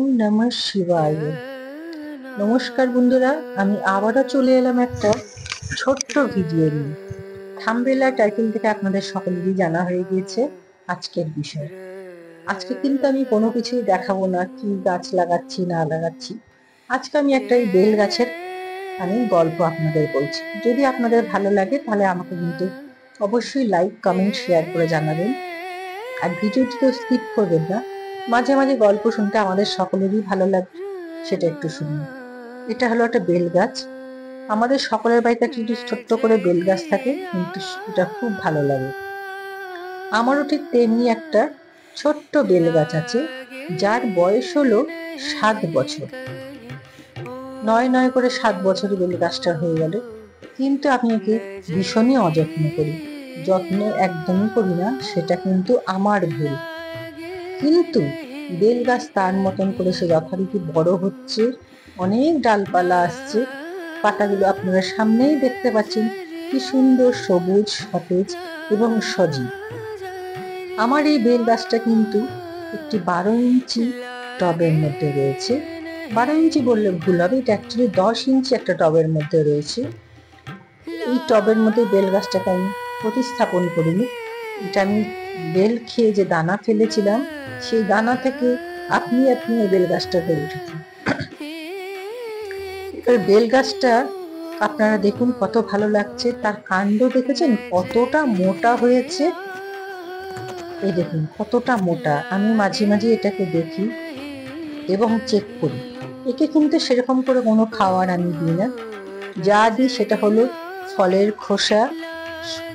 ওম নমঃ শিবায়। নমস্কার বন্ধুরা, আমি আবারও চলে এলাম একটা ছোট্ট ভিডিও নিয়ে। থাম্বনেল আর টাইটেল থেকে আপনাদের সকলেরই জানা হয়ে গিয়েছে আজকের বিষয়। আজকে কিন্তু আমি কোনো কিছুই দেখাবো না, কি গাছ লাগাচ্ছি না লাগাচ্ছি। আজকে আমি একটা এই বেল গাছের গল্প আপনাদের বলছি। যদি আপনাদের ভালো লাগে তাহলে আমাকে কিন্তু অবশ্যই লাইক, কমেন্ট, শেয়ার করে জানাবেন। আর ভিডিওটি তো স্কিপ করবেন না। মাঝে মাঝে গল্প শুনতে আমাদের সকলেরই ভালো লাগে, সেটা একটু শুনুন। এটা হলো একটা বেল গাছ। আমাদের সকলের বাড়িতে একটা ছোট্ট করে বেল গাছ থাকে, কিন্তু এটা খুব ভালো লাগে। আমারও ঠিক তেমনি একটা ছোট্ট বেল গাছ আছে, যার বয়স হলো 7 বছর। নয় নয় করে 7 বছরে বেল গাছটা হয়ে গেল, কিন্তু আমি একে ভীষণই অযত্ন করি। যত্ন একদমই করি না, সেটা কিন্তু আমার ভুল। কিন্তু বেল গাছ তার মতন করে সে যথারীতি বড় হচ্ছে, অনেক ডালপালা আসছে। পাতাগুলো আপনারা সামনেই দেখতে পাচ্ছেন, কি সুন্দর সবুজ, সতেজ এবং সজীব। আমার এই বেল গাছটা কিন্তু একটি 12 ইঞ্চি টবের মধ্যে রয়েছে। 12 ইঞ্চি বললে ভুল হবে, এটা অ্যাকচুয়ালি 10 ইঞ্চি একটা টবের মধ্যে রয়েছে। এই টবের মধ্যে বেল গাছটাকে আমি প্রতিস্থাপন করিনি। এটা আমি বেল খেয়ে যে দানা ফেলেছিলাম, সেই দানা থেকে আপনি এই বেল গাছটা হয়ে উঠেছে। এবার বেল গাছটা আপনারা দেখুন কত ভালো লাগছে। তার কাণ্ড দেখেছেন কতটা মোটা হয়েছে? এই দেখুন কতটা মোটা। আমি মাঝে মাঝে এটাকে দেখি এবং চেক করি। একে কিন্তু সেরকম করে কোনো খাবার আমি দিই না। যা দিই সেটা হলো ফলের খোসা,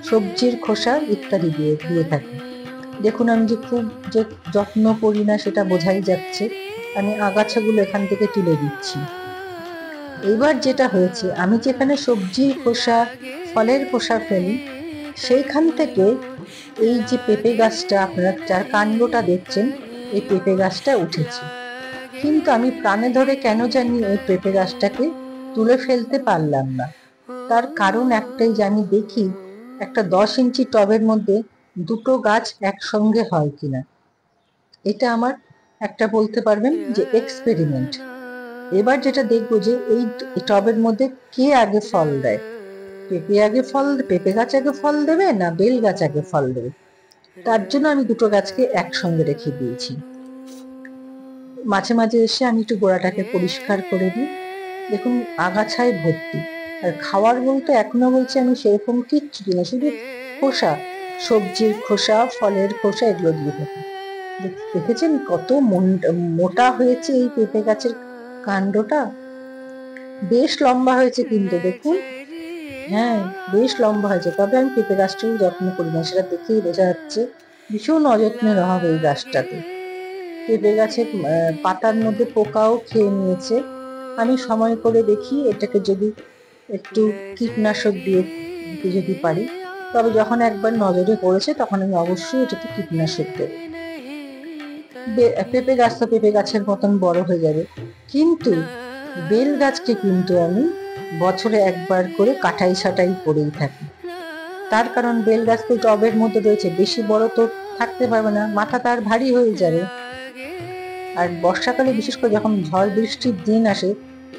সবজির খোসা ইত্যাদি দিয়ে থাকি। দেখুন আমি যে খুব যে যত্ন করি না সেটা বোঝাই যাচ্ছে। আমি আগাছাগুলো এখান থেকে তুলে দিচ্ছি। এবার যেটা হয়েছে, আমি যেখানে সবজির খোসা, ফলের খোসা ফেলি, সেইখান থেকে এই যে পেঁপে গাছটা আপনারা যার কাণ্ডটা দেখছেন, এই পেঁপে গাছটা উঠেছে। কিন্তু আমি প্রাণে ধরে কেন জানি ওই পেঁপে গাছটাকে তুলে ফেলতে পারলাম না। তার কারণ একটাই, যে আমি দেখি একটা 10 ইঞ্চি টবের মধ্যে দুটো গাছ একসঙ্গে হয় কিনা। এটা আমার একটা বলতে পারবেন যে এক্সপেরিমেন্ট। এবার যেটা দেখবো যে এই টবের মধ্যে কে আগে ফল দেয়। পেঁপে গাছ আগে ফল দেবে না বেল গাছ আগে ফল দেবে। তার জন্য আমি দুটো গাছকে একসঙ্গে রেখে দিয়েছি। মাঝে মাঝে এসে আমি একটু গোড়াটাকে পরিষ্কার করে দিই। দেখুন আগাছায় ভর্তি। আর খাওয়ার বলতে এখনো বলছি আমি সেরকম কিচ্ছু দিই না, শুধু খোসা, সবজির খোসা, ফলের খোসা এগুলো দিয়ে থাকি। দেখেছেন কত মোটা হয়েছে এই পেঁপে গাছের কাণ্ডটা? বেশ লম্বা হয়েছে কিন্তু দেখুন। হ্যাঁ, বেশ লম্বা হয়েছে। তবে আমি পেঁপে গাছটাও যত্ন করি না, সেটা দেখেই বোঝা যাচ্ছে ভীষণ অযত্নের অভাব এই গাছটাতে। পেঁপে গাছের পাতার মধ্যে পোকাও খেয়ে নিয়েছে। আমি সময় করে দেখি এটাকে যদি একটু কীটনাশক দিয়ে দিতে যদি পারি, তবে যখন একবার নজরে পড়েছে তখন আমি অবশ্যই এটাতে কীটনাশক দেব। পেঁপে গাছ তো পেঁপে গাছের মতন বড় হয়ে যাবে, কিন্তু বেল গাছকে কিন্তু আমি বছরে একবার করে কাটাই ছাঁটাই করেই থাকি। তার কারণ বেল গাছ তো টবের মধ্যে রয়েছে, বেশি বড় তো থাকতে পারবে না, মাথা তার ভারী হয়ে যাবে। আর বর্ষাকালে বিশেষ করে যখন ঝড় বৃষ্টির দিন আসে,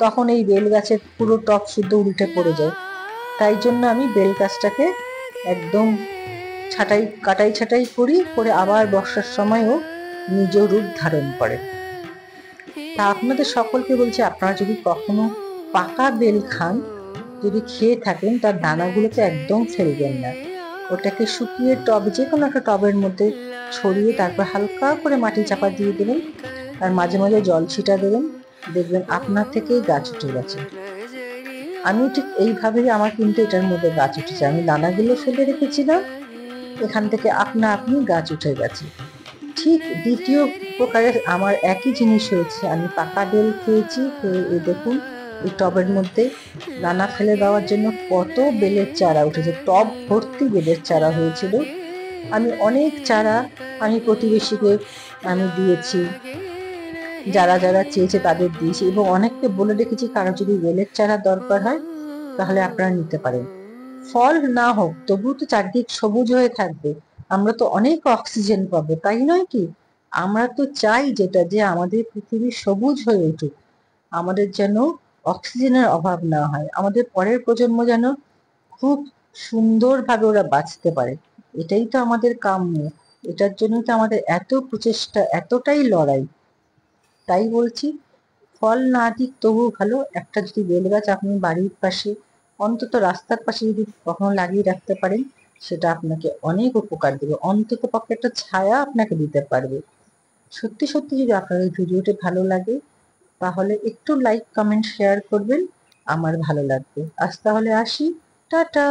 তখন এই বেল গাছের পুরো টব শুদ্ধ উল্টে পড়ে যায়। তাই জন্য আমি বেল গাছটাকে একদম কাটাই ছাঁটাই করে আবার বর্ষার সময়ও নিজ রূপ ধারণ করে। তা আপনাদের সকলকে বলছি, আপনারা যদি কখনো পাকা বেল খান, যদি খেয়ে থাকেন, তার দানাগুলোকে একদম ফেলবেন না। ওটাকে শুকিয়ে যে কোনো একটা টবের মধ্যে ছড়িয়ে তারপর হালকা করে মাটি চাপা দিয়ে দেবেন, আর মাঝে মাঝে জল ছিটা দেবেন। দেখবেন আপনার থেকেই গাছ উঠে গেছে। আমি ঠিক এইভাবেই আমার কিন্তু এটার মধ্যে গাছ উঠেছে। আমি দানাগুলো ফেলে রেখেছিলাম, এখান থেকে আপনি গাছ উঠে গেছে। ঠিক দ্বিতীয় প্রকারের আমার একই জিনিস হয়েছে। আমি পাকা বেল খেয়েছি, এই দেখুন এই টবের মধ্যে দানা ফেলে দেওয়ার জন্য কত বেলের চারা উঠেছে। টব ভর্তি বেলের চারা হয়েছিল। আমি অনেক চারা প্রতিবেশীকে দিয়েছি, যারা যারা চেয়েছে তাদের দিয়েছি, এবং অনেককে বলে রেখেছি কারো যদি বেলের চারা দরকার হয় তাহলে আপনারা নিতে পারেন। ফল না হোক তবু তো চারদিক সবুজ হয়ে থাকবে, আমরা তো অনেক অক্সিজেন পাবো, তাই নয় কি? আমরা তো চাই যেটা, যে আমাদের পৃথিবী সবুজ হয়ে উঠুক, আমাদের যেন অক্সিজেনের অভাব না হয়, আমাদের পরের প্রজন্ম যেন খুব সুন্দরভাবে ওরা বাঁচতে পারে। এটাই তো আমাদের কাম্য। এটার জন্য তো আমাদের এত প্রচেষ্টা, এতটাই লড়াই। তাই বলছি, ফল না দিক তবু ভালো একটা যদি বেল গাছ আপনি বাড়ির পাশে, অন্তত রাস্তার পাশে যদি কখনো লাগিয়ে রাখতে পারেন, সেটা আপনাকে অনেক উপকার দেবে, অন্তত পক্ষে একটা ছায়া আপনাকে দিতে পারবে। সত্যি সত্যি যদি আপনার এই ভিডিওটি ভালো লাগে, তাহলে একটু লাইক কমেন্ট শেয়ার করবেন, আমার ভালো লাগবে। আজ তাহলে আসি, টাটা।